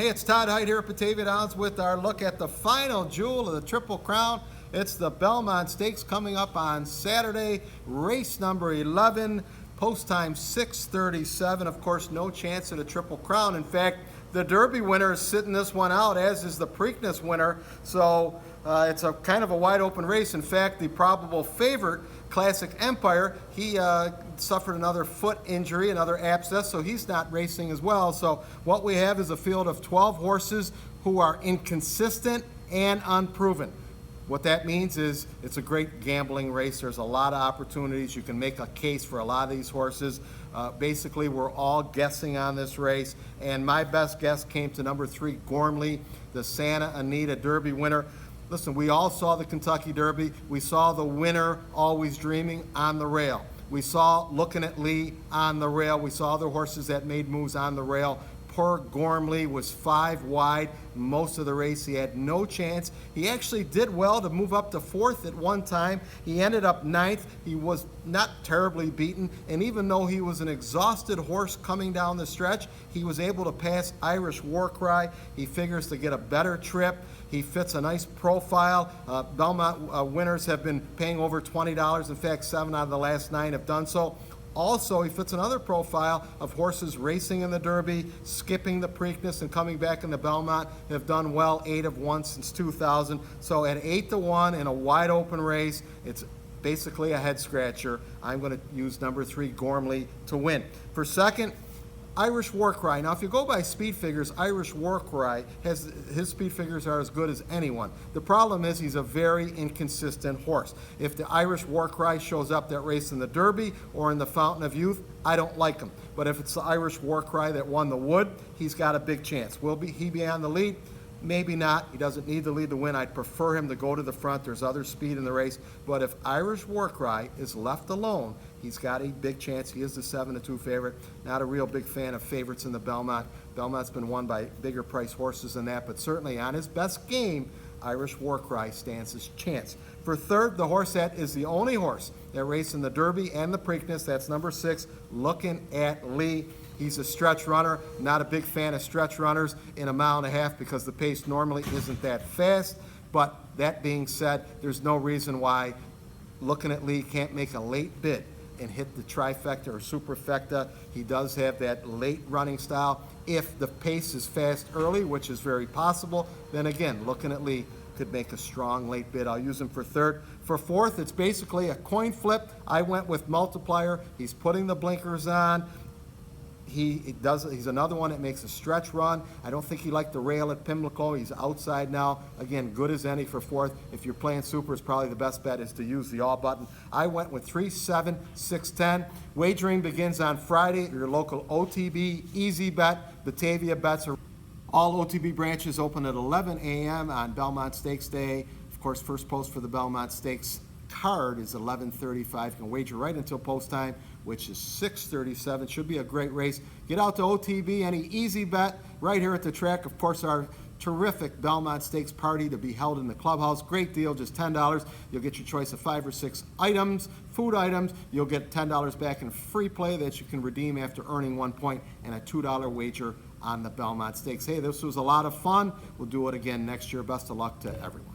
Hey, it's Todd Haight here at Batavia Downs with our look at the final jewel of the Triple Crown. It's the Belmont Stakes coming up on Saturday, race number 11, post time 6:37. Of course, no chance at a Triple Crown. In fact, the Derby winner is sitting this one out, as is the Preakness winner. So it's a kind of a wide open race. In fact, the probable favorite, Classic Empire, he suffered another foot injury, another abscess, so he's not racing as well. So what we have is a field of 12 horses who are inconsistent and unproven. What that means is it's a great gambling race. There's a lot of opportunities. You can make a case for a lot of these horses. Basically, we're all guessing on this race, and my best guess came to number 3, Gormley, the Santa Anita Derby winner. Listen, we all saw the Kentucky Derby. We saw the winner, Always Dreaming, on the rail. We saw Looking at Lee on the rail. We saw other horses that made moves on the rail. Poor Gormley was 5 wide most of the race. He had no chance. He actually did well to move up to 4th at one time. He ended up 9th. He was not terribly beaten, and even though he was an exhausted horse coming down the stretch, he was able to pass Irish Warcry. He figures to get a better trip. He fits a nice profile. Belmont winners have been paying over $20. In fact, 7 out of the last 9 have done so. Also, he fits another profile of horses racing in the Derby, skipping the Preakness, and coming back in the Belmont. Have done well, 8 of 1 since 2000. So at 8-1 in a wide open race, it's basically a head scratcher. I'm going to use number 3, Gormley, to win. For second, Irish Warcry. Now, if you go by speed figures, Irish Warcry his speed figures are as good as anyone. The problem is he's a very inconsistent horse. If the Irish Warcry shows up that race in the Derby or in the Fountain of Youth, I don't like him. But if it's the Irish Warcry that won the Wood, he's got a big chance. Will he be on the lead? Maybe not. He doesn't need the lead to win. I'd prefer him to go to the front. There's other speed in the race. But if Irish Warcry is left alone, he's got a big chance. He is the 7-2 favorite. Not a real big fan of favorites in the Belmont. Belmont's been won by bigger price horses than that, but certainly on his best game, Irish Warcry stands his chance. For third, the horse that is the only horse that raced in the Derby and the Preakness, that's number 6, Looking at Lee. He's a stretch runner. Not a big fan of stretch runners in a 1.5 miles because the pace normally isn't that fast. But that being said, there's no reason why Looking at Lee can't make a late bid and hit the trifecta or superfecta. He does have that late running style. If the pace is fast early, which is very possible, then again, Looking at Lee could make a strong late bid. I'll use him for third. For fourth, it's basically a coin flip. I went with Multiplier. He's putting the blinkers on. He's another one that makes a stretch run. I don't think he liked the rail at Pimlico. He's outside now. Again, good as any for fourth. If you're playing supers, probably the best bet is to use the all button. I went with 3, 7, 6, 10. Wagering begins on Friday at your local OTB Easy Bet. Batavia bets are all OTB branches open at 11 a.m. on Belmont Stakes Day. Of course, first post for the Belmont Stakes card is 11:35. You can wager right until post time, which is 6:37. Should be a great race. Get out to OTB, any easy bet right here at the track. Of course, our terrific Belmont Stakes party to be held in the clubhouse. Great deal, just $10. You'll get your choice of 5 or 6 items, food items. You'll get $10 back in free play that you can redeem after earning 1 point, and a $2 wager on the Belmont Stakes. Hey, this was a lot of fun. We'll do it again next year. Best of luck to everyone.